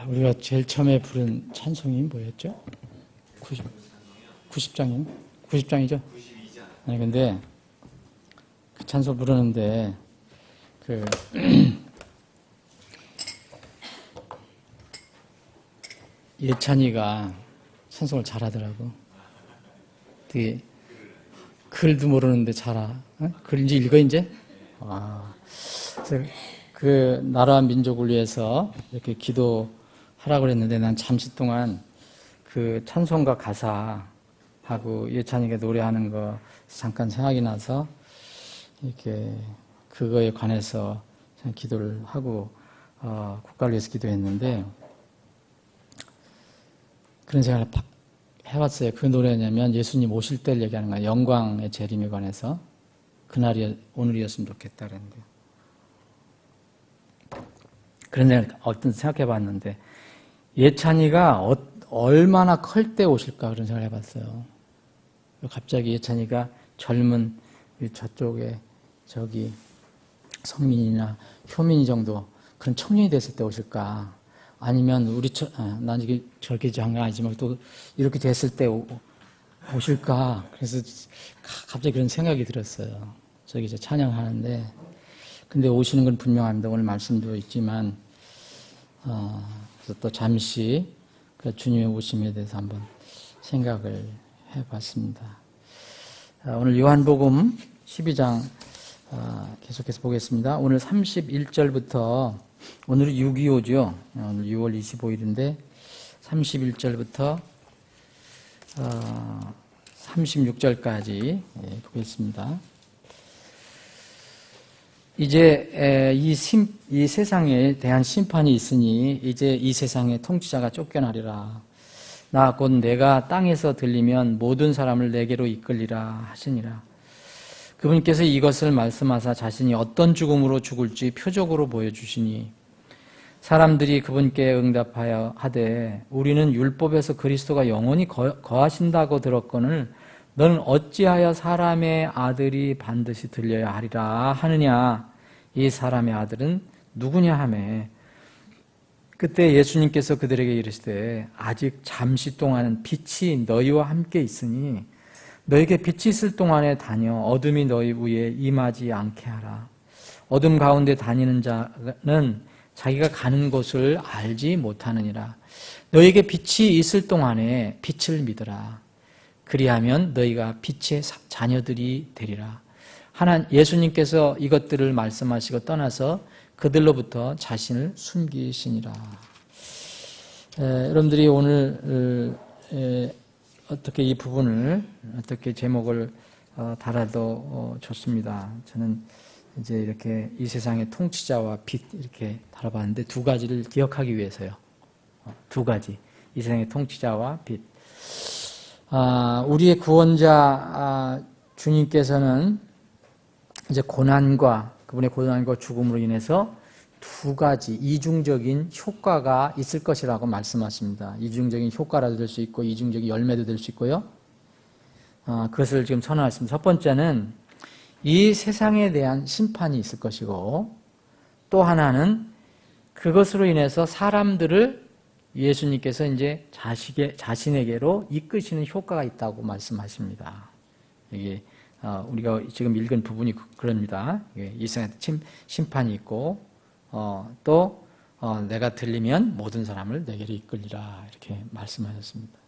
우리가 제일 처음에 부른 찬송이 뭐였죠? 90장이요? 90장이죠? 92장. 아니, 근데, 그 찬송 부르는데, 예찬이가 찬송을 잘하더라고. 되게, 글도 모르는데 잘하. 어? 글 이제 읽어, 이제? 그 나라와 민족을 위해서 이렇게 기도하라고 그랬는데 난 잠시 동안 그 찬송가 가사하고 예찬이가 노래하는 거 잠깐 생각이 나서 이렇게 그거에 관해서 기도를 하고 국가를 위해서 기도했는데 그런 생각을 해봤어요. 그 노래냐면 예수님 오실 때를 얘기하는 거예요. 영광의 재림에 관해서 그날이 오늘이었으면 좋겠다 그랬는데 그런 생각 어떤 생각해 봤는데 예찬이가 얼마나 클 때 오실까 그런 생각을 해봤어요. 갑자기 예찬이가 젊은 저쪽에 저기 성민이나 효민이 정도 그런 청년이 됐을 때 오실까? 아니면 난 이게 저렇게 장가 아니지만 또 이렇게 됐을 때 오실까? 그래서 갑자기 그런 생각이 들었어요. 저기 이제 찬양하는데 근데 오시는 건 분명합니다. 오늘 말씀도 있지만 그래서 또 잠시 그 주님의 오심에 대해서 한번 생각을 해봤습니다. 오늘 요한복음 12장 계속해서 보겠습니다. 오늘 31절부터 오늘은 6.25죠. 오늘 6월 25일인데 31절부터 36절까지 보겠습니다. 이제 이 세상에 대한 심판이 있으니 이제 이 세상의 통치자가 쫓겨나리라. 나 곧 내가 땅에서 들리면 모든 사람을 내게로 이끌리라 하시니라. 그분께서 이것을 말씀하사 자신이 어떤 죽음으로 죽을지 표적으로 보여주시니 사람들이 그분께 응답하여 하되 우리는 율법에서 그리스도가 영원히 거하신다고 들었거늘 너는 어찌하여 사람의 아들이 반드시 들려야 하리라 하느냐. 이 사람의 아들은 누구냐 하매 그때 예수님께서 그들에게 이르시되 아직 잠시 동안은 빛이 너희와 함께 있으니 너에게 빛이 있을 동안에 다녀 어둠이 너희 위에 임하지 않게 하라. 어둠 가운데 다니는 자는 자기가 가는 곳을 알지 못하느니라. 너에게 빛이 있을 동안에 빛을 믿으라. 그리하면 너희가 빛의 자녀들이 되리라. 예수님께서 이것들을 말씀하시고 떠나서 그들로부터 자신을 숨기시니라. 여러분들이 오늘 어떻게 이 부분을 어떻게 제목을 달아도 좋습니다. 저는 이제 이렇게 이 세상의 통치자와 빛 이렇게 달아봤는데 두 가지를 기억하기 위해서요. 두 가지. 이 세상의 통치자와 빛. 우리의 구원자 주님께서는 이제 그분의 고난과 죽음으로 인해서 두 가지 이중적인 효과가 있을 것이라고 말씀하십니다. 이중적인 효과라도 될 수 있고 이중적인 열매도 될 수 있고요. 그것을 지금 선언하십니다. 첫 번째는 이 세상에 대한 심판이 있을 것이고 또 하나는 그것으로 인해서 사람들을 예수님께서 이제 자신에게로 이끄시는 효과가 있다고 말씀하십니다. 이게 우리가 지금 읽은 부분이 그럽니다. 이 세상에 심판이 있고 또 내가 들리면 모든 사람을 내게로 이끌리라 이렇게 말씀하셨습니다.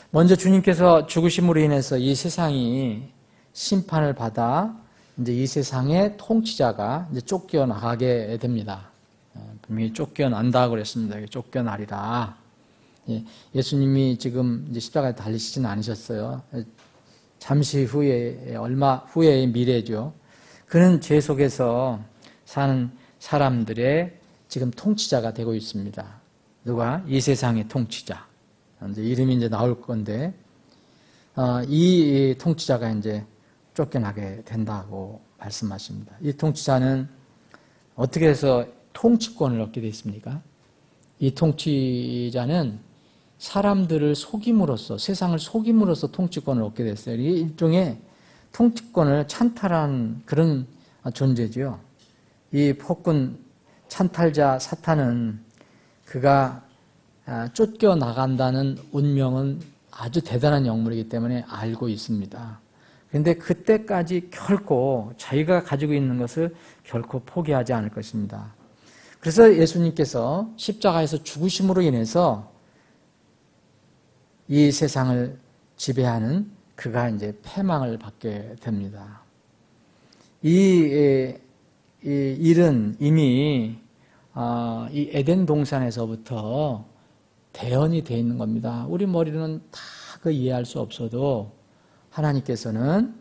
먼저 주님께서 죽으심으로 인해서 이 세상이 심판을 받아 이제 이 세상의 통치자가 이제 쫓겨나가게 됩니다. 분명히 쫓겨난다고 그랬습니다. 쫓겨나리라. 예수님이 지금 이제 십자가에 달리시진 않으셨어요. 잠시 후에, 얼마 후의 미래죠. 그는 죄 속에서 사는 사람들의 지금 통치자가 되고 있습니다. 누가? 이 세상의 통치자. 이제 이름이 이제 나올 건데, 이 통치자가 이제 쫓겨나게 된다고 말씀하십니다. 이 통치자는 어떻게 해서 통치권을 얻게 되어 있습니까? 이 통치자는 사람들을 속임으로써 세상을 속임으로써 통치권을 얻게 됐어요. 이게 일종의 통치권을 찬탈한 그런 존재죠. 이 폭군 찬탈자 사탄은 그가 쫓겨나간다는 운명은 아주 대단한 영물이기 때문에 알고 있습니다. 그런데 그때까지 결코 자기가 가지고 있는 것을 결코 포기하지 않을 것입니다. 그래서 예수님께서 십자가에서 죽으심으로 인해서 이 세상을 지배하는 그가 이제 패망을 받게 됩니다. 이 일은 이미 이 에덴 동산에서부터 대언이 되어 있는 겁니다. 우리 머리로는 다 그 이해할 수 없어도 하나님께서는,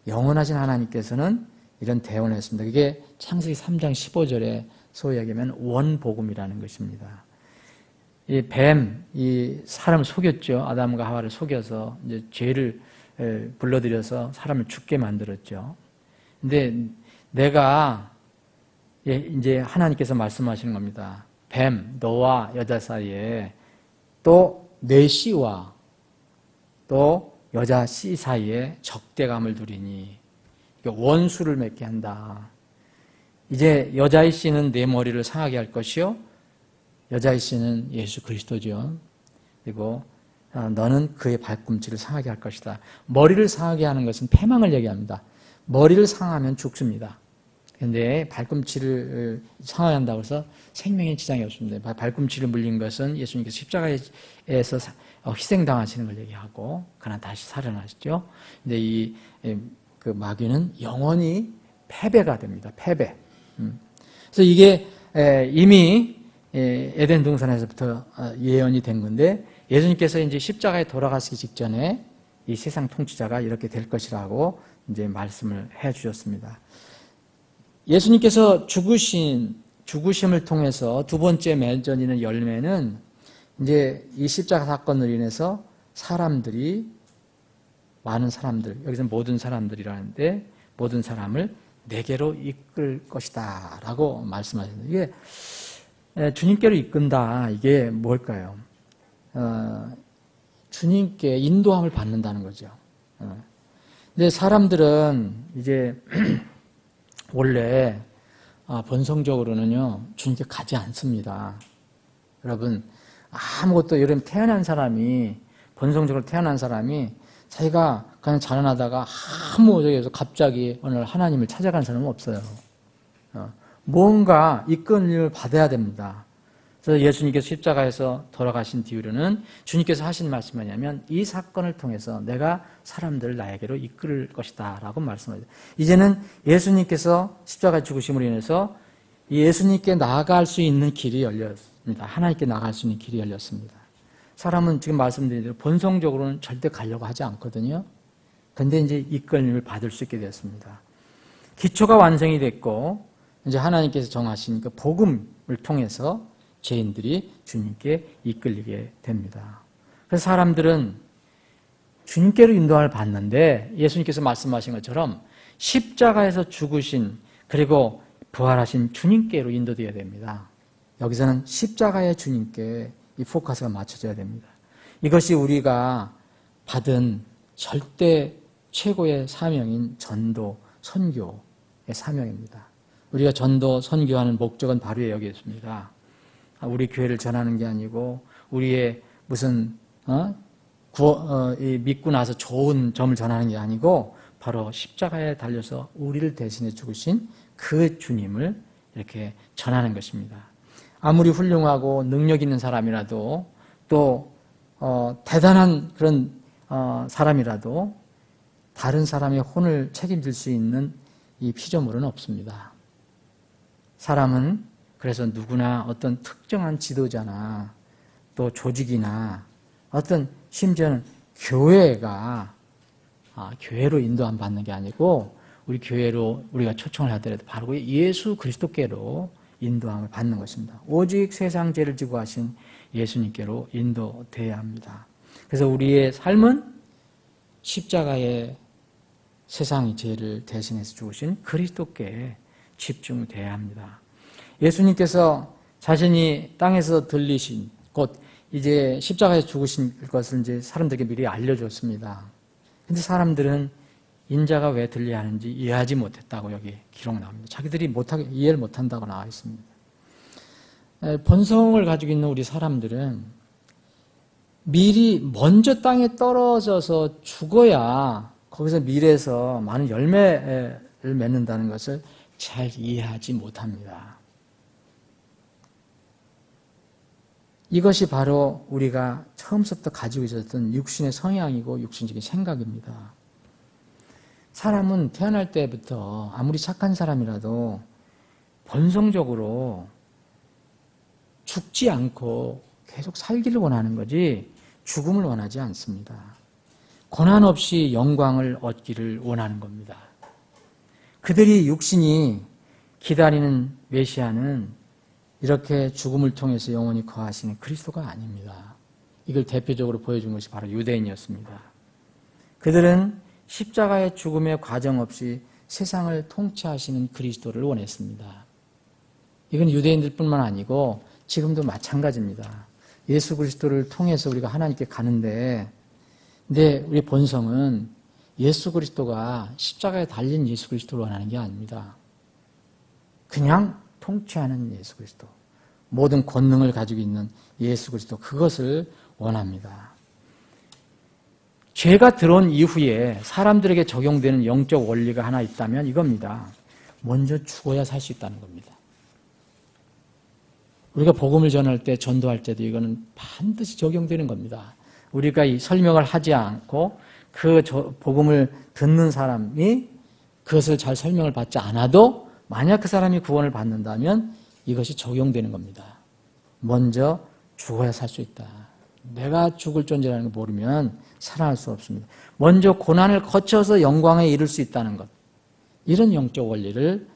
영원하신 하나님께서는 이런 대언을 했습니다. 그게 창세기 3장 15절에 소위 얘기하면 원복음이라는 것입니다. 이 뱀, 이 사람을 속였죠. 아담과 하와를 속여서 이제 죄를 불러들여서 사람을 죽게 만들었죠. 근데 내가 이제 하나님께서 말씀하시는 겁니다. 뱀, 너와 여자 사이에 또 내 씨와 또 여자 씨 사이에 적대감을 두리니 원수를 맺게 한다. 이제 여자의 씨는 내 머리를 상하게 할 것이요, 여자의 씨는 예수 그리스도죠. 그리고 너는 그의 발꿈치를 상하게 할 것이다. 머리를 상하게 하는 것은 패망을 얘기합니다. 머리를 상하면 죽습니다. 그런데 발꿈치를 상하게 한다고 해서 생명에 지장이 없습니다. 발꿈치를 물린 것은 예수님께서 십자가에서 희생당하시는 걸 얘기하고 그러나 다시 살아나시죠. 근데 그 마귀는 영원히 패배가 됩니다. 패배. 그래서 이게 이미 에덴 동산에서부터 예언이 된 건데, 예수님께서 이제 십자가에 돌아가시기 직전에 이 세상 통치자가 이렇게 될 것이라고 이제 말씀을 해 주셨습니다. 예수님께서 죽으심을 통해서 두 번째 맺어지는 열매는 이제 이 십자가 사건으로 인해서 많은 사람들, 여기서 모든 사람들이라는데 모든 사람을 내게로 이끌 것이다 라고 말씀하셨는데, 이게 주님께로 이끈다, 이게 뭘까요? 주님께 인도함을 받는다는 거죠. 근데 사람들은 이제 원래 본성적으로는요 주님께 가지 않습니다. 여러분, 아무것도 이런 본성적으로 태어난 사람이 자기가 그냥 자라나다가 저기에서 갑자기 어느 날 하나님을 찾아간 사람은 없어요. 뭔가 이끌림을 받아야 됩니다. 그래서 예수님께서 십자가에서 돌아가신 뒤로는 주님께서 하신 말씀이 뭐냐면, 이 사건을 통해서 내가 사람들을 나에게로 이끌 것이다 라고 말씀하셨어요. 이제는 예수님께서 십자가 죽으심으로 인해서 예수님께 나아갈 수 있는 길이 열렸습니다. 하나님께 나아갈 수 있는 길이 열렸습니다. 사람은 지금 말씀드린 대로 본성적으로는 절대 가려고 하지 않거든요. 그런데 이제 이끌림을 받을 수 있게 되었습니다. 기초가 완성이 됐고 이제 하나님께서 정하신 그 복음을 통해서 죄인들이 주님께 이끌리게 됩니다. 그래서 사람들은 주님께로 인도함을 받는데, 예수님께서 말씀하신 것처럼 십자가에서 죽으신 그리고 부활하신 주님께로 인도되어야 됩니다. 여기서는 십자가의 주님께 이 포커스가 맞춰져야 됩니다. 이것이 우리가 받은 절대 최고의 사명인 전도, 선교의 사명입니다. 우리가 전도, 선교하는 목적은 바로 여기 있습니다. 우리 교회를 전하는 게 아니고 우리의 무슨 믿고 나서 좋은 점을 전하는 게 아니고 바로 십자가에 달려서 우리를 대신해 죽으신 그 주님을 이렇게 전하는 것입니다. 아무리 훌륭하고 능력 있는 사람이라도 또 대단한 그런 사람이라도 다른 사람의 혼을 책임질 수 있는 이 피조물은 없습니다. 사람은 그래서 누구나 어떤 특정한 지도자나 또 조직이나 어떤 심지어는 교회가 교회로 인도함 받는 게 아니고 우리 교회로 우리가 초청을 하더라도 바로 예수 그리스도께로 인도함을 받는 것입니다. 오직 세상 죄를 지고 하신 예수님께로 인도돼야 합니다. 그래서 우리의 삶은 십자가의 세상의 죄를 대신해서 죽으신 그리스도께 집중돼야 합니다. 예수님께서 자신이 땅에서 들리신 곧 이제 십자가에서 죽으신 것을 이제 사람들에게 미리 알려줬습니다. 근데 사람들은 인자가 왜 들려야 하는지 이해하지 못했다고 여기 기록 나옵니다. 자기들이 이해를 못한다고 나와 있습니다. 본성을 가지고 있는 우리 사람들은 밀이 먼저 땅에 떨어져서 죽어야 거기서 밀에서 많은 열매를 맺는다는 것을 잘 이해하지 못합니다. 이것이 바로 우리가 처음부터 가지고 있었던 육신의 성향이고 육신적인 생각입니다. 사람은 태어날 때부터 아무리 착한 사람이라도 본성적으로 죽지 않고 계속 살기를 원하는 거지 죽음을 원하지 않습니다. 고난 없이 영광을 얻기를 원하는 겁니다. 그들이 육신이 기다리는 메시아는 이렇게 죽음을 통해서 영원히 거하시는 그리스도가 아닙니다. 이걸 대표적으로 보여준 것이 바로 유대인이었습니다. 그들은 십자가의 죽음의 과정 없이 세상을 통치하시는 그리스도를 원했습니다. 이건 유대인들뿐만 아니고 지금도 마찬가지입니다. 예수 그리스도를 통해서 우리가 하나님께 가는데, 근데 우리 본성은 예수 그리스도가 십자가에 달린 예수 그리스도를 원하는 게 아닙니다. 그냥 통치하는 예수 그리스도, 모든 권능을 가지고 있는 예수 그리스도, 그것을 원합니다. 죄가 들어온 이후에 사람들에게 적용되는 영적 원리가 하나 있다면 이겁니다. 먼저 죽어야 살 수 있다는 겁니다. 우리가 복음을 전할 때, 전도할 때도 이거는 반드시 적용되는 겁니다. 우리가 이 설명을 하지 않고 그 복음을 듣는 사람이 그것을 잘 설명을 받지 않아도 만약 그 사람이 구원을 받는다면 이것이 적용되는 겁니다. 먼저 죽어야 살 수 있다. 내가 죽을 존재라는 걸 모르면 살아날 수 없습니다. 먼저 고난을 거쳐서 영광에 이를 수 있다는 것. 이런 영적 원리를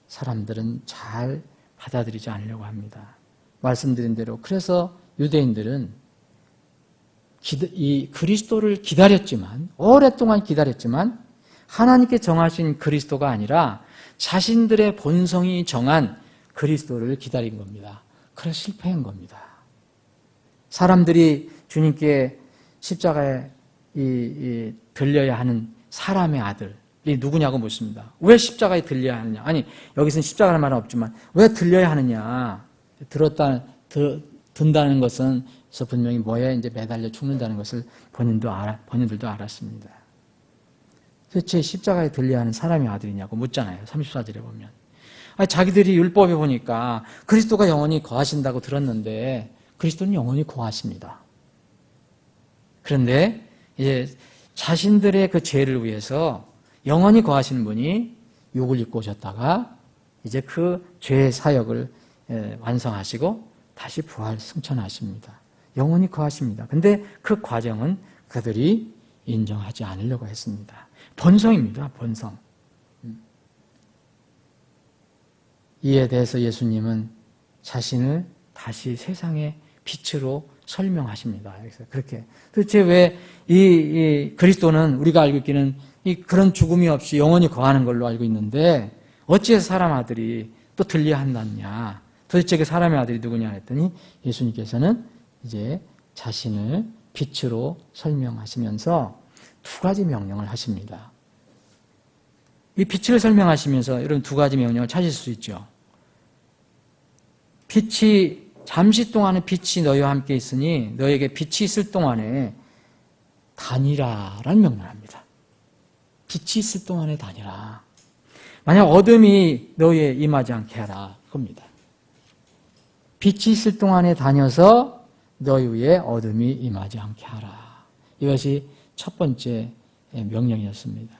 사람들은 잘 받아들이지 않으려고 합니다. 말씀드린 대로 그래서 유대인들은 이 그리스도를 기다렸지만, 오랫동안 기다렸지만 하나님께 정하신 그리스도가 아니라 자신들의 본성이 정한 그리스도를 기다린 겁니다. 그래서 실패한 겁니다. 사람들이 주님께 십자가에 들려야 하는 사람의 아들이 누구냐고 묻습니다. 왜 십자가에 들려야 하느냐? 아니, 여기서는 십자가라는 말은 없지만 왜 들려야 하느냐? 든다는 것은 그래서 분명히 뭐에 이제 매달려 죽는다는 것을 본인들도 알았습니다. 도대체 십자가에 들려야 하는 사람의 아들이냐고 묻잖아요. 34절에 보면. 아니, 자기들이 율법에 보니까 그리스도가 영원히 거하신다고 들었는데 그리스도는 영원히 거하십니다. 그런데 이제 자신들의 그 죄를 위해서 영원히 거하시는 분이 육을 입고 오셨다가 이제 그 죄의 사역을 완성하시고 다시 부활 승천하십니다. 영원히 거하십니다. 근데 그 과정은 그들이 인정하지 않으려고 했습니다. 본성입니다. 본성. 이에 대해서 예수님은 자신을 다시 세상의 빛으로 설명하십니다. 그래서 그렇게 도대체 왜 이 그리스도는 우리가 알고 있기는 그런 죽음이 없이 영원히 거하는 걸로 알고 있는데 어찌해서 사람 아들이 또 들려야 한다느냐? 도대체 그 사람의 아들이 누구냐 했더니 예수님께서는 이제 자신을 빛으로 설명하시면서 두 가지 명령을 하십니다. 이 빛을 설명하시면서 여러분 두 가지 명령을 찾을 수 있죠. 빛이 잠시 동안은 빛이 너희와 함께 있으니 너에게 빛이 있을 동안에 다니라라는 명령을 합니다. 빛이 있을 동안에 다니라. 만약 어둠이 너희에 임하지 않게 하라. 그겁니다. 빛이 있을 동안에 다녀서 너희 위에 어둠이 임하지 않게 하라. 이것이 첫 번째 명령이었습니다.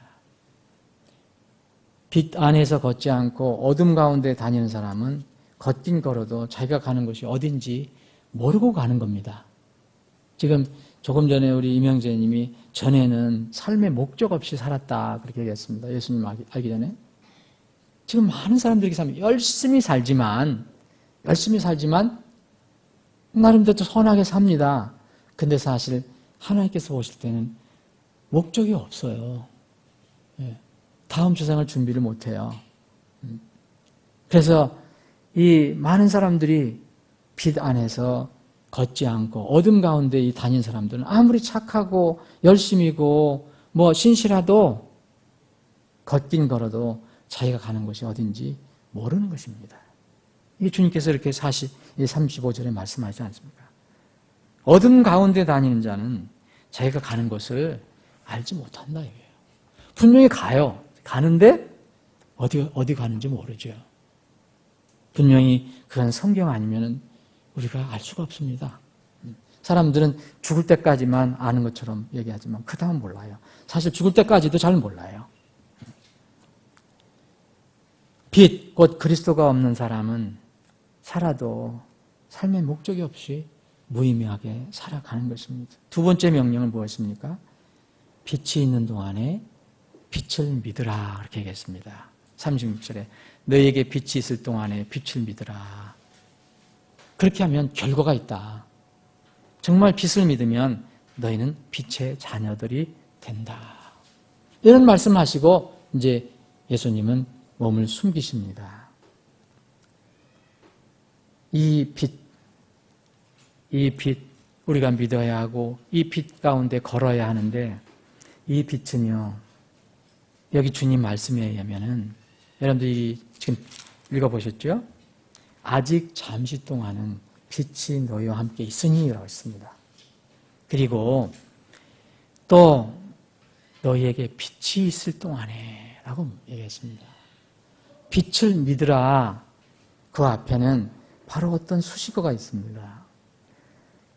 빛 안에서 걷지 않고 어둠 가운데 다니는 사람은 걷긴 걸어도 자기가 가는 곳이 어딘지 모르고 가는 겁니다. 지금 조금 전에 우리 이명재님이 전에는 삶의 목적 없이 살았다 그렇게 얘기했습니다. 예수님 알기 전에. 지금 많은 사람들이 열심히 살지만 나름대로 선하게 삽니다. 근데 사실 하나님께서 보실 때는 목적이 없어요. 다음 세상을 준비를 못해요. 그래서 이 많은 사람들이 빛 안에서 걷지 않고 어둠 가운데 다닌 사람들은 아무리 착하고 열심이고 신실하도 걷긴 걸어도 자기가 가는 곳이 어딘지 모르는 것입니다. 이게 주님께서 이렇게 35절에 말씀하지 않습니까? 어둠 가운데 다니는 자는 자기가 가는 곳을 알지 못한다 이거예요. 분명히 가요. 가는데 어디 가는지 모르죠. 분명히 그건 성경 아니면 우리가 알 수가 없습니다. 사람들은 죽을 때까지만 아는 것처럼 얘기하지만 그 다음 몰라요. 사실 죽을 때까지도 잘 몰라요. 빛, 곧 그리스도가 없는 사람은 살아도 삶의 목적이 없이 무의미하게 살아가는 것입니다. 두 번째 명령은 무엇입니까? 빛이 있는 동안에 빛을 믿으라 그렇게 얘기했습니다. 36절에 너희에게 빛이 있을 동안에 빛을 믿으라. 그렇게 하면 결과가 있다. 정말 빛을 믿으면 너희는 빛의 자녀들이 된다. 이런 말씀하시고 이제 예수님은 몸을 숨기십니다. 이 빛 우리가 믿어야 하고 이 빛 가운데 걸어야 하는데 이 빛은요, 여기 주님 말씀에 의하면은 여러분들이 지금 읽어보셨죠? 아직 잠시 동안은 빛이 너희와 함께 있으니라고 했습니다. 그리고 또 너희에게 빛이 있을 동안에 라고 얘기했습니다. 빛을 믿으라. 그 앞에는 바로 어떤 수식어가 있습니다.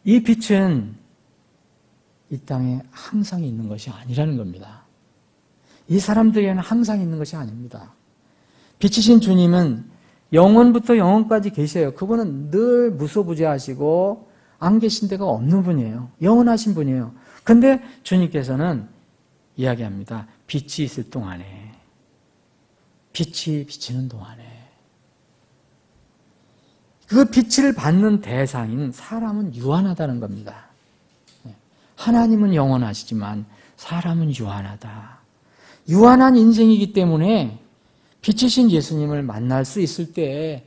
이 빛은 이 땅에 항상 있는 것이 아니라는 겁니다. 이 사람들에게는 항상 있는 것이 아닙니다. 빛이신 주님은 영원부터 영원까지 계셔요. 그분은 늘 무소부재하시고 안 계신 데가 없는 분이에요. 영원하신 분이에요. 근데 주님께서는 이야기합니다. 빛이 있을 동안에, 빛이 비치는 동안에, 그 빛을 받는 대상인 사람은 유한하다는 겁니다. 하나님은 영원하시지만 사람은 유한하다. 유한한 인생이기 때문에 빛이신 예수님을 만날 수 있을 때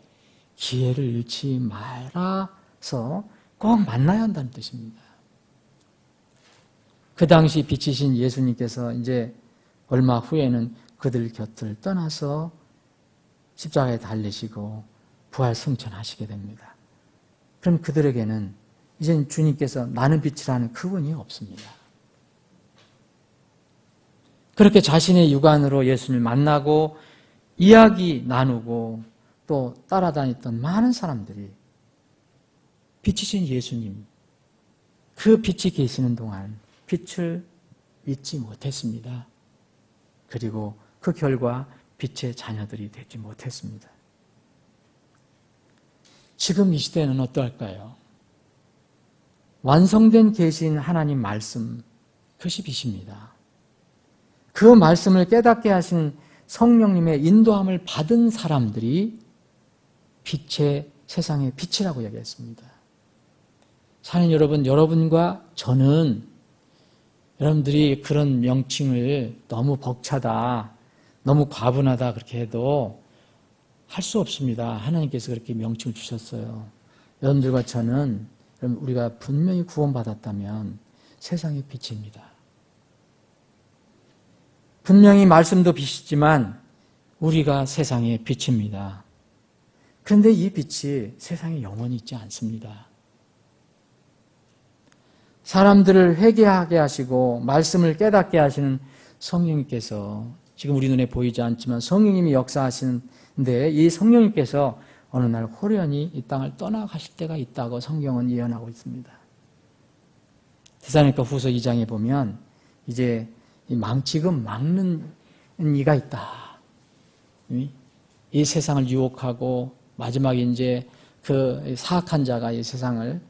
기회를 잃지 말아서 꼭 만나야 한다는 뜻입니다. 그 당시 빛이신 예수님께서 이제 얼마 후에는 그들 곁을 떠나서 십자가에 달리시고 부활 승천하시게 됩니다. 그럼 그들에게는 이제 주님께서 나는 빛이라는 그분이 없습니다. 그렇게 자신의 육안으로 예수님을 만나고 이야기 나누고 또 따라다녔던 많은 사람들이 빛이신 예수님, 그 빛이 계시는 동안 빛을 믿지 못했습니다. 그리고 그 결과 빛의 자녀들이 되지 못했습니다. 지금 이 시대는 어떠할까요? 완성된 계신 하나님 말씀, 그것이 빛입니다. 그 말씀을 깨닫게 하신 성령님의 인도함을 받은 사람들이 빛의 세상의 빛이라고 얘기했습니다. 사는 여러분, 여러분과 저는 여러분들이 그런 명칭을 너무 벅차다, 너무 과분하다 그렇게 해도 할 수 없습니다. 하나님께서 그렇게 명칭을 주셨어요. 여러분들과 저는 우리가 분명히 구원받았다면 세상의 빛입니다. 분명히 말씀도 빛이지만 우리가 세상의 빛입니다. 그런데 이 빛이 세상에 영원히 있지 않습니다. 사람들을 회개하게 하시고 말씀을 깨닫게 하시는 성령님께서 지금 우리 눈에 보이지 않지만 성령님이 역사하시는데 이 성령님께서 어느 날 호련히 이 땅을 떠나가실 때가 있다고 성경은 예언하고 있습니다. 데살로니가 후서 2장에 보면 이제 지금 막는 이가 있다. 이 세상을 유혹하고 마지막에 이제 그 사악한 자가 이 세상의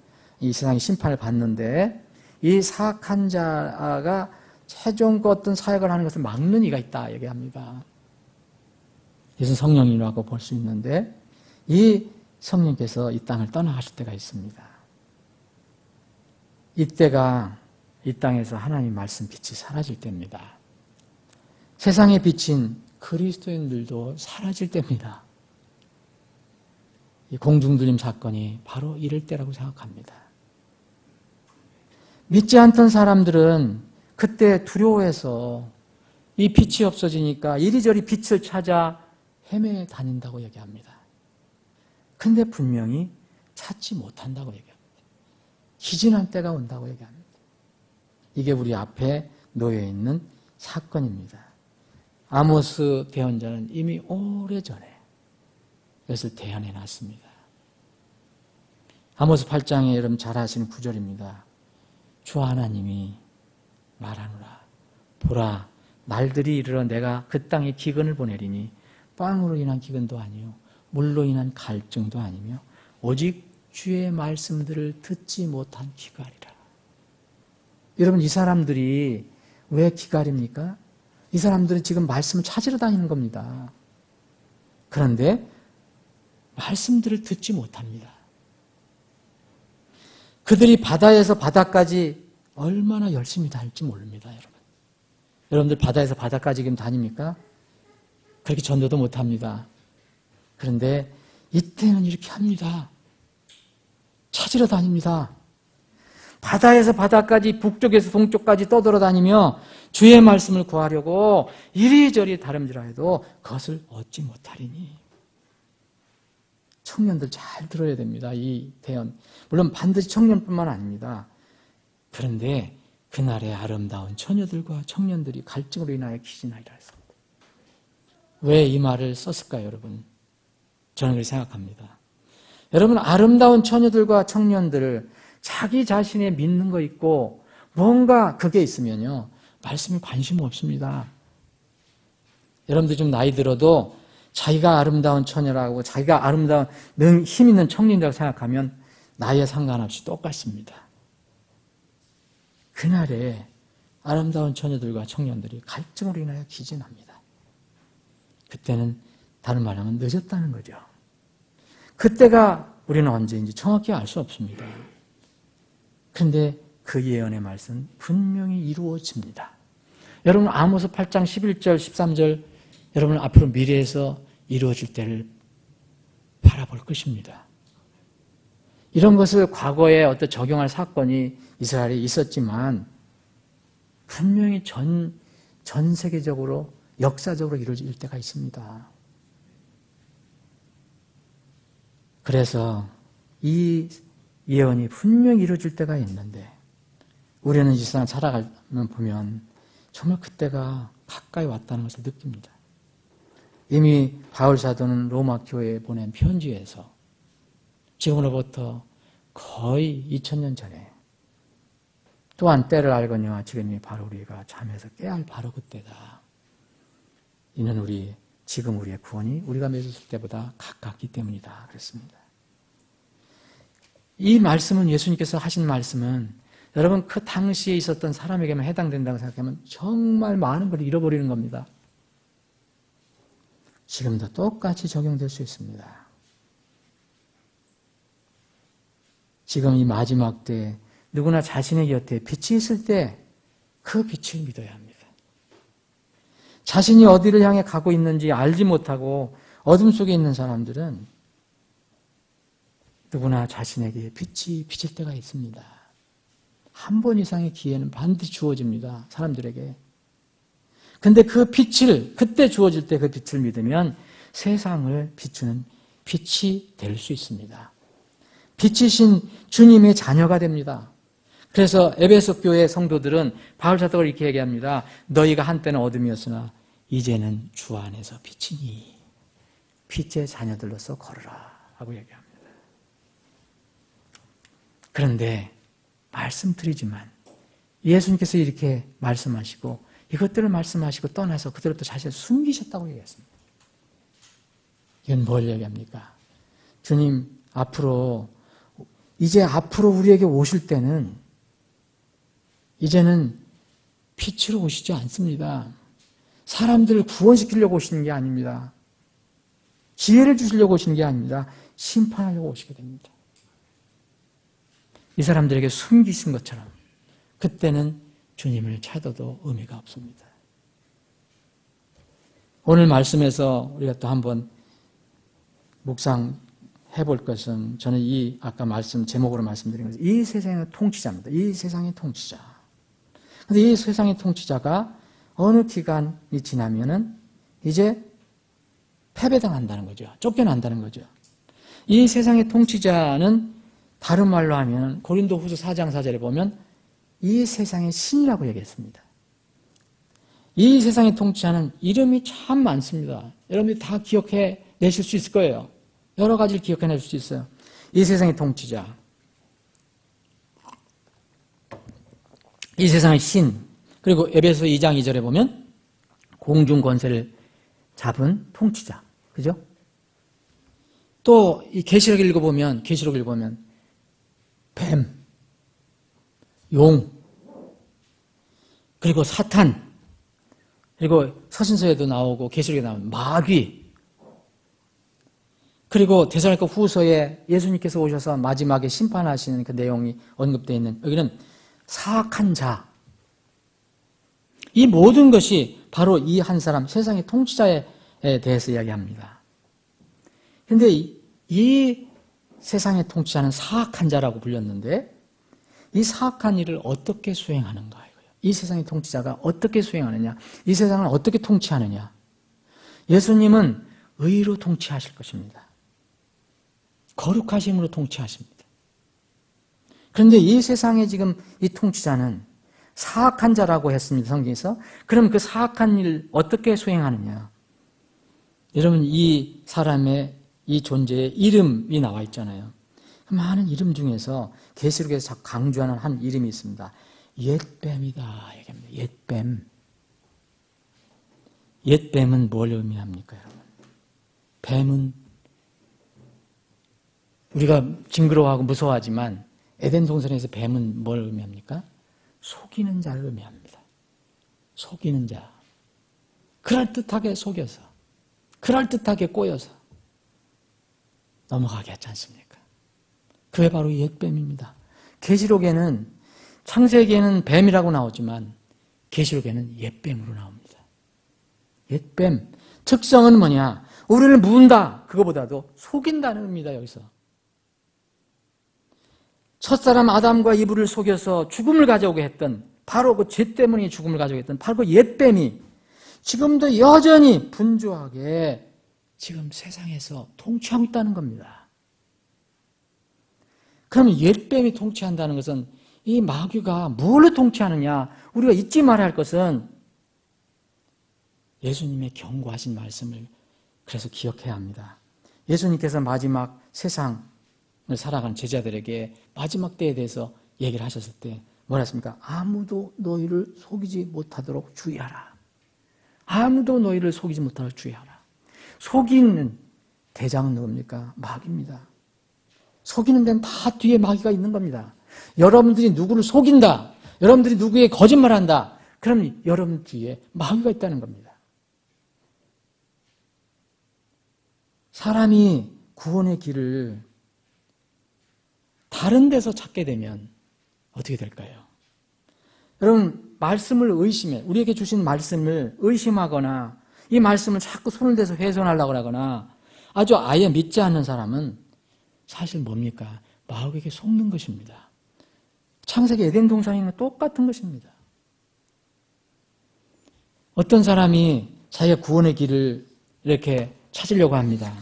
심판을 받는데 이 사악한 자가 최종 어떤 사역을 하는 것을 막는 이가 있다 얘기합니다. 이것은 성령이라고 볼 수 있는데 이 성령께서 이 땅을 떠나가실 때가 있습니다. 이때가 이 땅에서 하나님 말씀 빛이 사라질 때입니다. 세상의 빛인 그리스도인들도 사라질 때입니다. 이 공중들림 사건이 바로 이럴 때라고 생각합니다. 믿지 않던 사람들은 그때 두려워해서 이 빛이 없어지니까 이리저리 빛을 찾아 헤매 다닌다고 얘기합니다. 근데 분명히 찾지 못한다고 얘기합니다. 기진할 때가 온다고 얘기합니다. 이게 우리 앞에 놓여 있는 사건입니다. 아모스 대언자는 이미 오래전에 이것을 대언해 놨습니다. 아모스 8장에 여러분 잘 아시는 구절입니다. 주 하나님이 말하노라. 보라, 날들이 이르러 내가 그 땅에 기근을 보내리니 빵으로 인한 기근도 아니요 물로 인한 갈증도 아니며 오직 주의 말씀들을 듣지 못한 기갈이라. 여러분, 이 사람들이 왜 기갈입니까? 이 사람들은 지금 말씀을 찾으러 다니는 겁니다. 그런데 말씀들을 듣지 못합니다. 그들이 바다에서 바다까지 얼마나 열심히 다닐지 모릅니다, 여러분. 여러분들 바다에서 바다까지 지금 다닙니까? 그렇게 전도도 못합니다. 그런데 이때는 이렇게 합니다. 찾으러 다닙니다. 바다에서 바다까지 북쪽에서 동쪽까지 떠돌아다니며 주의 말씀을 구하려고 이리저리 다름질하여도 그것을 얻지 못하리니. 청년들 잘 들어야 됩니다. 이 대언. 물론 반드시 청년뿐만 아닙니다. 그런데 그날의 아름다운 처녀들과 청년들이 갈증으로 인하여 기진하리라 해서. 왜 이 말을 썼을까요, 여러분? 저는 그렇게 생각합니다. 여러분, 아름다운 처녀들과 청년들을 자기 자신의 믿는 거 있고 뭔가 그게 있으면요, 말씀에 관심 없습니다. 여러분들 좀 나이 들어도 자기가 아름다운 처녀라고 자기가 아름다운 힘 있는 청년이라고 생각하면 나이에 상관없이 똑같습니다. 그날에 아름다운 처녀들과 청년들이 갈증으로 인하여 기진합니다. 그때는 다른 말하면 늦었다는 거죠. 그때가 우리는 언제인지 정확히 알 수 없습니다. 그런데 그 예언의 말씀은 분명히 이루어집니다. 여러분, 아모스 8장 11절 13절 여러분 앞으로 미래에서 이루어질 때를 바라볼 것입니다. 이런 것을 과거에 어떤 적용할 사건이 이스라엘에 있었지만 분명히 전 세계적으로 역사적으로 이루어질 때가 있습니다. 그래서 이 예언이 분명히 이루어질 때가 있는데 우리는 이 세상 살아가면 보면 정말 그때가 가까이 왔다는 것을 느낍니다. 이미 바울 사도는 로마 교회에 보낸 편지에서 지금으로부터 거의 2000년 전에 또한 때를 알거니와 지금이 바로 우리가 잠에서 깨야 할 바로 그때다. 이는 지금 우리의 구원이 우리가 맺었을 때보다 가깝기 때문이다. 그랬습니다. 이 말씀은 예수님께서 하신 말씀은 여러분 그 당시에 있었던 사람에게만 해당된다고 생각하면 정말 많은 걸 잃어버리는 겁니다. 지금도 똑같이 적용될 수 있습니다. 지금 이 마지막 때 누구나 자신의 곁에 빛이 있을 때 그 빛을 믿어야 합니다. 자신이 어디를 향해 가고 있는지 알지 못하고 어둠 속에 있는 사람들은 누구나 자신에게 빛이 비칠 때가 있습니다. 한 번 이상의 기회는 반드시 주어집니다. 사람들에게. 근데 그 빛을 그때 주어질 때 그 빛을 믿으면 세상을 비추는 빛이 될 수 있습니다. 빛이신 주님의 자녀가 됩니다. 그래서 에베소 교회 성도들은 바울 사도가 이렇게 얘기합니다. 너희가 한때는 어둠이었으나 이제는 주 안에서 빛이니 빛의 자녀들로서 걸으라 하고 얘기합니다. 그런데 말씀드리지만 예수님께서 이렇게 말씀하시고 이것들을 말씀하시고 떠나서 그대로 또 자신을 숨기셨다고 얘기했습니다. 이건 뭘 얘기합니까? 주님 이제 앞으로 우리에게 오실 때는 이제는 빛으로 오시지 않습니다. 사람들을 구원시키려고 오시는 게 아닙니다. 기회를 주시려고 오시는 게 아닙니다. 심판하려고 오시게 됩니다. 이 사람들에게 숨기신 것처럼 그때는 주님을 찾아도 의미가 없습니다. 오늘 말씀에서 우리가 또 한번 묵상해 볼 것은 저는 아까 제목으로 말씀드린 것은 이 세상의 통치자입니다. 이 세상의 통치자. 근데 이 세상의 통치자가 어느 기간이 지나면은 이제 패배당한다는 거죠. 쫓겨난다는 거죠. 이 세상의 통치자는 다른 말로 하면 고린도후서 4장 4절에 보면 이 세상의 신이라고 얘기했습니다. 이 세상에 통치하는 이름이 참 많습니다. 여러분들이 다 기억해 내실 수 있을 거예요. 여러 가지를 기억해낼 수 있어요. 이 세상의 통치자, 이 세상의 신, 그리고 에베소 2장 2절에 보면 공중 권세를 잡은 통치자, 그죠? 또 이 계시록 읽어보면 뱀, 용, 그리고 사탄, 그리고 서신서에도 나오고 계시록에 나오는 마귀, 그리고 데살로니가 후서에 예수님께서 오셔서 마지막에 심판하시는 그 내용이 언급되어 있는 여기는 사악한 자. 이 모든 것이 바로 이 한 사람, 세상의 통치자에 대해서 이야기합니다. 그런데 이 세상의 통치자는 사악한 자라고 불렸는데 이 사악한 일을 어떻게 수행하는가? 이 세상의 통치자가 어떻게 수행하느냐? 이 세상을 어떻게 통치하느냐? 예수님은 의로 통치하실 것입니다. 거룩하심으로 통치하십니다. 그런데 이 세상에 지금 이 통치자는 사악한 자라고 했습니다. 성경에서. 그럼 그 사악한 일을 어떻게 수행하느냐? 여러분, 이 사람의 이 존재의 이름이 나와 있잖아요. 많은 이름 중에서 계시록에서 자꾸 강조하는 한 이름이 있습니다. 옛뱀이다 얘기합니다. 옛뱀. 옛뱀은 뭘 의미합니까, 여러분? 뱀은 우리가 징그러워하고 무서워하지만 에덴 동산에서 뱀은 뭘 의미합니까? 속이는 자를 의미합니다. 속이는 자. 그럴듯하게 속여서, 그럴듯하게 꼬여서 넘어가게 하지 않습니까? 그게 바로 옛뱀입니다. 계시록에는 창세기에는 뱀이라고 나오지만 계시록에는 옛뱀으로 나옵니다. 옛뱀. 특성은 뭐냐? 우리를 문다. 그거보다도 속인다는 의미다, 여기서. 첫사람 아담과 이브를 속여서 죽음을 가져오게 했던, 바로 그 죄 때문에 죽음을 가져오게 했던 바로 그 옛뱀이 지금도 여전히 분주하게 지금 세상에서 통치하고 있다는 겁니다. 그러면 옛뱀이 통치한다는 것은 이 마귀가 뭘로 통치하느냐? 우리가 잊지 말아야 할 것은 예수님의 경고하신 말씀을 그래서 기억해야 합니다. 예수님께서 마지막 세상을 살아가는 제자들에게 마지막 때에 대해서 얘기를 하셨을 때 뭐라 했습니까? 아무도 너희를 속이지 못하도록 주의하라. 아무도 너희를 속이지 못하도록 주의하라. 속이는 대장은 누굽니까? 마귀입니다. 속이는 데는 다 뒤에 마귀가 있는 겁니다. 여러분들이 누구를 속인다, 여러분들이 누구에게 거짓말한다, 그럼 여러분 뒤에 마귀가 있다는 겁니다. 사람이 구원의 길을 다른 데서 찾게 되면 어떻게 될까요? 여러분, 말씀을 의심해, 우리에게 주신 말씀을 의심하거나 이 말씀을 자꾸 손을 대서 훼손하려고 하거나 아주 아예 믿지 않는 사람은 사실 뭡니까? 마귀에게 속는 것입니다. 창세기 에덴 동산이랑 똑같은 것입니다. 어떤 사람이 자기가 구원의 길을 이렇게 찾으려고 합니다.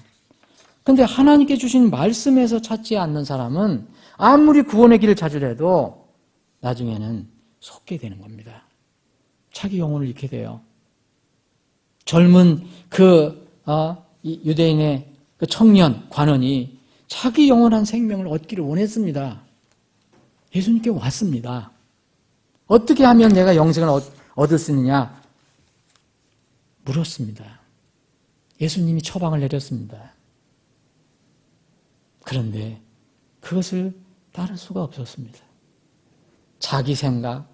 그런데 하나님께 주신 말씀에서 찾지 않는 사람은 아무리 구원의 길을 찾으려도 나중에는 속게 되는 겁니다. 자기 영혼을 잃게 돼요. 젊은 유대인의 그 청년 관원이 자기 영원한 생명을 얻기를 원했습니다. 예수님께 왔습니다. 어떻게 하면 내가 영생을 얻을 수 있느냐? 물었습니다. 예수님이 처방을 내렸습니다. 그런데 그것을 따를 수가 없었습니다. 자기 생각,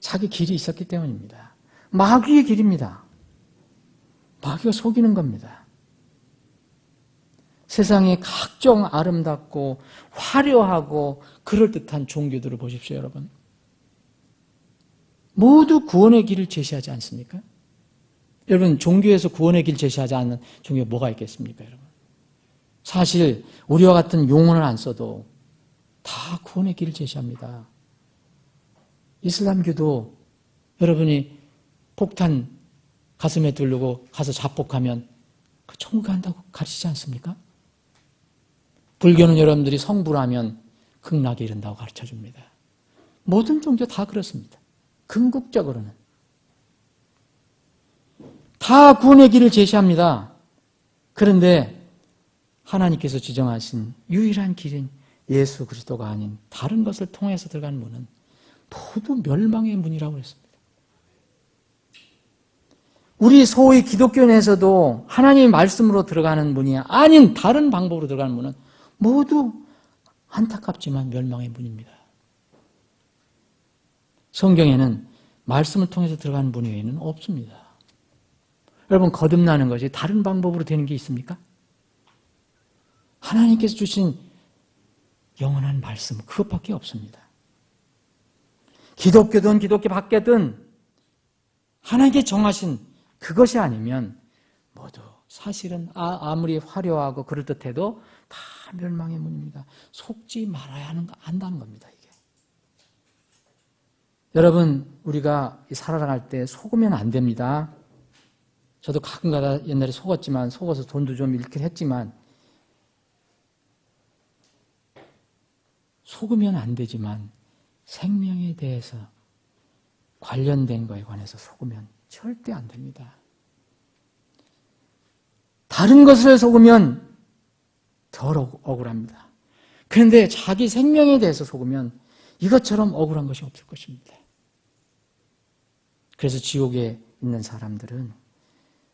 자기 길이 있었기 때문입니다. 마귀의 길입니다. 마귀가 속이는 겁니다. 세상에 각종 아름답고 화려하고 그럴듯한 종교들을 보십시오, 여러분. 모두 구원의 길을 제시하지 않습니까? 여러분, 종교에서 구원의 길 제시하지 않는 종교가 뭐가 있겠습니까, 여러분? 사실 우리와 같은 용어를 안 써도 다 구원의 길을 제시합니다. 이슬람교도 여러분이 폭탄 가슴에 두르고 가서 자폭하면 그 천국 간다고 가르치지 않습니까? 불교는 여러분들이 성불하면 흥락에 이른다고 가르쳐줍니다. 모든 종교 다 그렇습니다. 궁극적으로는. 다 구원의 길을 제시합니다. 그런데 하나님께서 지정하신 유일한 길인 예수 그리스도가 아닌 다른 것을 통해서 들어간 문은 모두 멸망의 문이라고 했습니다. 우리 소위 기독교 내에서도 하나님의 말씀으로 들어가는 문이 아닌 다른 방법으로 들어가는 문은 모두 안타깝지만 멸망의 문입니다. 성경에는 말씀을 통해서 들어가는 문 외에는 없습니다. 여러분, 거듭나는 것이 다른 방법으로 되는 게 있습니까? 하나님께서 주신 영원한 말씀, 그것밖에 없습니다. 기독교든 기독교 밖이든 하나님께 정하신 그것이 아니면 모두 사실은 아무리 화려하고 그럴듯해도 다 멸망의 문입니다. 속지 말아야 한다는 겁니다. 이게. 여러분, 우리가 살아갈 때 속으면 안 됩니다. 저도 가끔가다 옛날에 속았지만, 속아서 돈도 좀 잃긴 했지만, 속으면 안 되지만 생명에 대해서 관련된 거에 관해서 속으면 절대 안 됩니다. 다른 것을 속으면 덜 억울합니다. 그런데 자기 생명에 대해서 속으면 이것처럼 억울한 것이 없을 것입니다. 그래서 지옥에 있는 사람들은,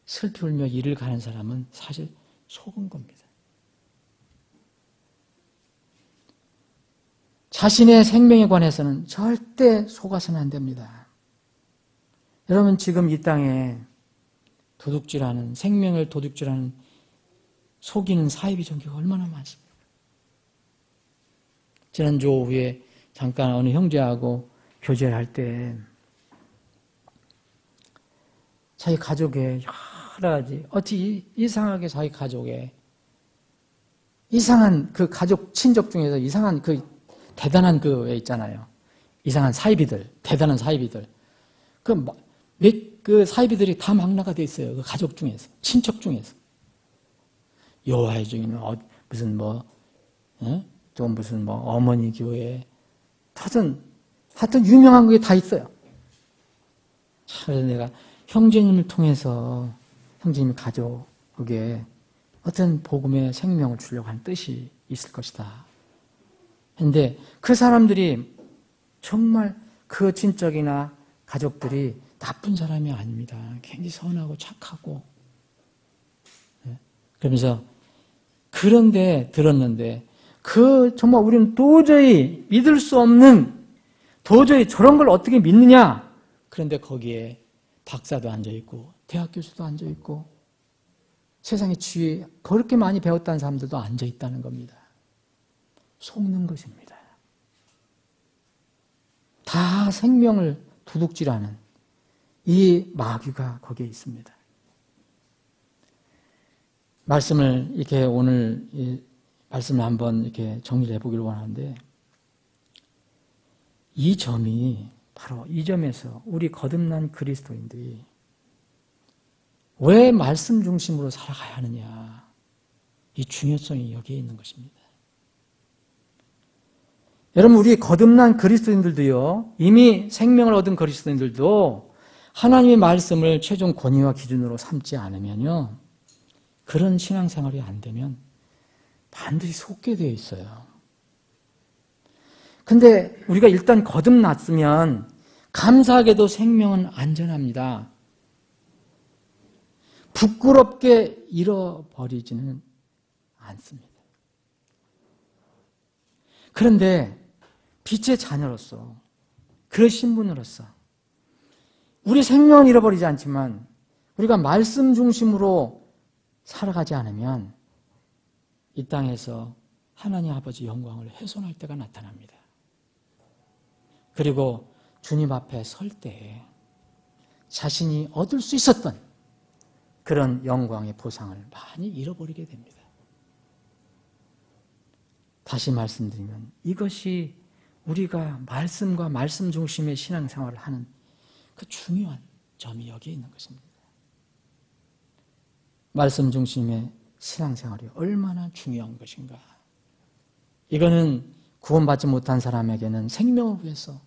슬피 울며 이를 가는 사람은 사실 속은 겁니다. 자신의 생명에 관해서는 절대 속아서는 안 됩니다. 여러분, 지금 이 땅에 도둑질하는, 생명을 도둑질하는, 속이는 사이비 종교가 얼마나 많습니까? 지난주 오후에 잠깐 어느 형제하고 교제를 할 때 자기 가족에 여러 가지, 어찌 이상하게 자기 가족에 이상한 그 가족 친족 중에서 이상한 그 대단한 그 애 있잖아요. 이상한 사이비들, 대단한 사이비들. 그 사이비들이 다 망라가 돼 있어요. 그 가족 중에서, 친척 중에서. 여호와의 증인은 무슨 또 무슨 어머니 교회, 하여튼 유명한 게 다 있어요. 그래서 내가 형제님을 통해서 형제님 가족에게 어떤 복음의 생명을 주려고 하는 뜻이 있을 것이다. 근데 그 사람들이 정말 그 친척이나 가족들이 나쁜 사람이 아닙니다. 굉장히 선하고 착하고. 그러면서 그런데 들었는데 정말 우리는 도저히 믿을 수 없는, 도저히 저런 걸 어떻게 믿느냐. 그런데 거기에 박사도 앉아있고 대학 교수도 앉아있고 세상의 지혜 그렇게 많이 배웠다는 사람들도 앉아있다는 겁니다. 속는 것입니다. 다 생명을 도둑질하는 이 마귀가 거기에 있습니다. 말씀을 이렇게 오늘 말씀을 한번 이렇게 정리를 해보기를 원하는데, 이 점이 바로 이 점에서 우리 거듭난 그리스도인들이 왜 말씀 중심으로 살아가야 하느냐, 이 중요성이 여기에 있는 것입니다. 여러분, 우리 거듭난 그리스도인들도요, 이미 생명을 얻은 그리스도인들도 하나님의 말씀을 최종 권위와 기준으로 삼지 않으면요, 그런 신앙생활이 안 되면 반드시 속게 되어 있어요. 근데 우리가 일단 거듭났으면 감사하게도 생명은 안전합니다. 부끄럽게 잃어버리지는 않습니다. 그런데 빛의 자녀로서, 그 신분으로서 우리 생명은 잃어버리지 않지만 우리가 말씀 중심으로 살아가지 않으면 이 땅에서 하나님 아버지 영광을 훼손할 때가 나타납니다. 그리고 주님 앞에 설 때에 자신이 얻을 수 있었던 그런 영광의 보상을 많이 잃어버리게 됩니다. 다시 말씀드리면 이것이 우리가 말씀과 말씀 중심의 신앙생활을 하는 그 중요한 점이 여기에 있는 것입니다. 말씀 중심의 신앙생활이 얼마나 중요한 것인가. 이거는 구원받지 못한 사람에게는 생명을 위해서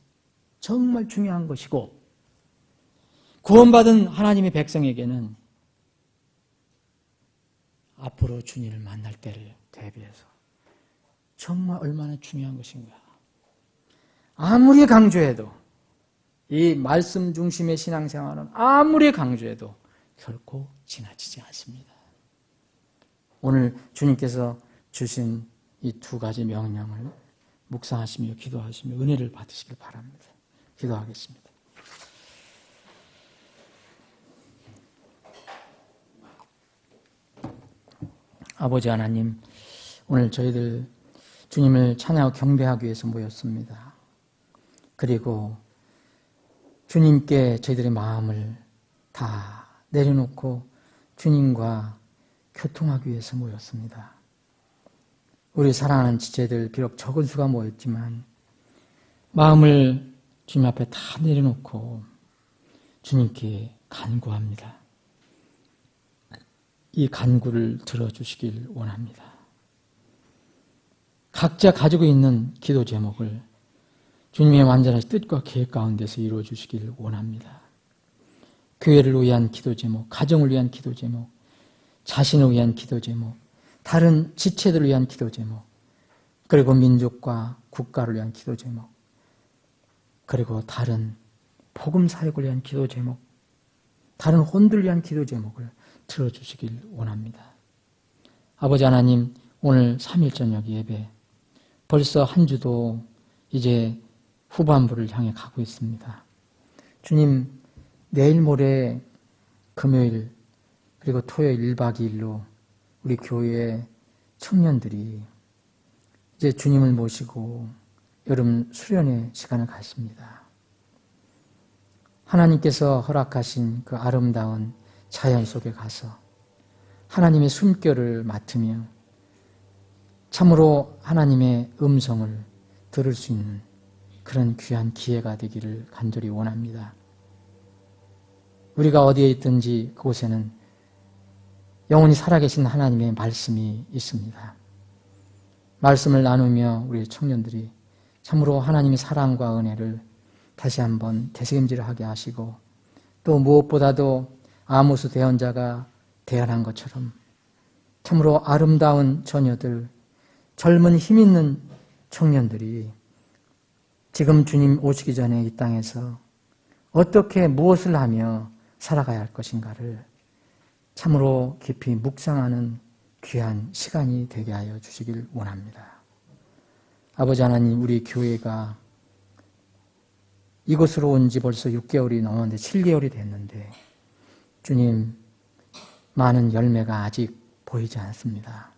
정말 중요한 것이고, 구원받은 하나님의 백성에게는 앞으로 주님을 만날 때를 대비해서 정말 얼마나 중요한 것인가. 아무리 강조해도, 이 말씀 중심의 신앙생활은 아무리 강조해도 결코 지나치지 않습니다. 오늘 주님께서 주신 이 두 가지 명령을 묵상하시며 기도하시며 은혜를 받으시길 바랍니다. 기도하겠습니다. 아버지 하나님, 오늘 저희들 주님을 찬양하고 경배하기 위해서 모였습니다. 그리고 주님께 저희들의 마음을 다 내려놓고 주님과 교통하기 위해서 모였습니다. 우리 사랑하는 지체들 비록 적은 수가 모였지만 마음을 주님 앞에 다 내려놓고 주님께 간구합니다. 이 간구를 들어주시길 원합니다. 각자 가지고 있는 기도 제목을 주님의 완전하신 뜻과 계획 가운데서 이루어 주시길 원합니다. 교회를 위한 기도 제목, 가정을 위한 기도 제목, 자신을 위한 기도 제목, 다른 지체들을 위한 기도 제목, 그리고 민족과 국가를 위한 기도 제목, 그리고 다른 복음 사역을 위한 기도 제목, 다른 혼들을 위한 기도 제목을 들어주시길 원합니다. 아버지 하나님, 오늘 3일 저녁 예배 벌써 한 주도 이제 후반부를 향해 가고 있습니다. 주님, 내일 모레 금요일 그리고 토요일 1박 2일로 우리 교회 청년들이 이제 주님을 모시고 여름 수련회 시간을 갖습니다. 하나님께서 허락하신 그 아름다운 자연 속에 가서 하나님의 숨결을 맡으며 참으로 하나님의 음성을 들을 수 있는 그런 귀한 기회가 되기를 간절히 원합니다. 우리가 어디에 있든지 그곳에는 영원히 살아계신 하나님의 말씀이 있습니다. 말씀을 나누며 우리 청년들이 참으로 하나님의 사랑과 은혜를 다시 한번 되새김질하게 하시고 또 무엇보다도 아모스 대언자가 대언한 것처럼 참으로 아름다운 처녀들, 젊은 힘있는 청년들이 지금 주님 오시기 전에 이 땅에서 어떻게 무엇을 하며 살아가야 할 것인가를 참으로 깊이 묵상하는 귀한 시간이 되게 하여 주시길 원합니다. 아버지 하나님, 우리 교회가 이곳으로 온 지 벌써 6개월이 넘었는데 7개월이 됐는데 주님, 많은 열매가 아직 보이지 않습니다.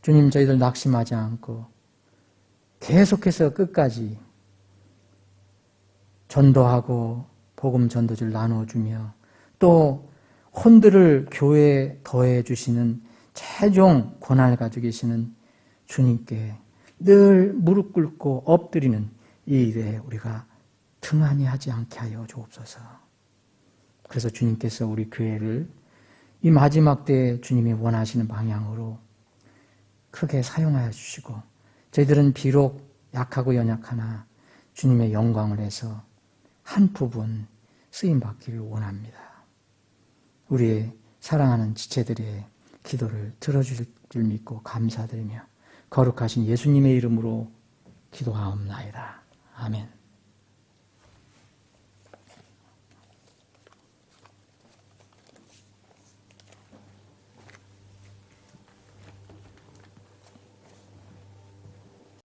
주님, 저희들 낙심하지 않고 계속해서 끝까지 전도하고 복음 전도지를 나누어주며 또 혼들을 교회에 더해 주시는 최종 권한을 가지고 계시는 주님께 늘 무릎 꿇고 엎드리는 이 일에 우리가 등한히 하지 않게 하여 주옵소서. 그래서 주님께서 우리 교회를 이 마지막 때에 주님이 원하시는 방향으로 크게 사용하여 주시고 저희들은 비록 약하고 연약하나 주님의 영광을 해서 한 부분 쓰임받기를 원합니다. 우리의 사랑하는 지체들의 기도를 들어주실 줄 믿고 감사드리며 거룩하신 예수님의 이름으로 기도하옵나이다. 아멘.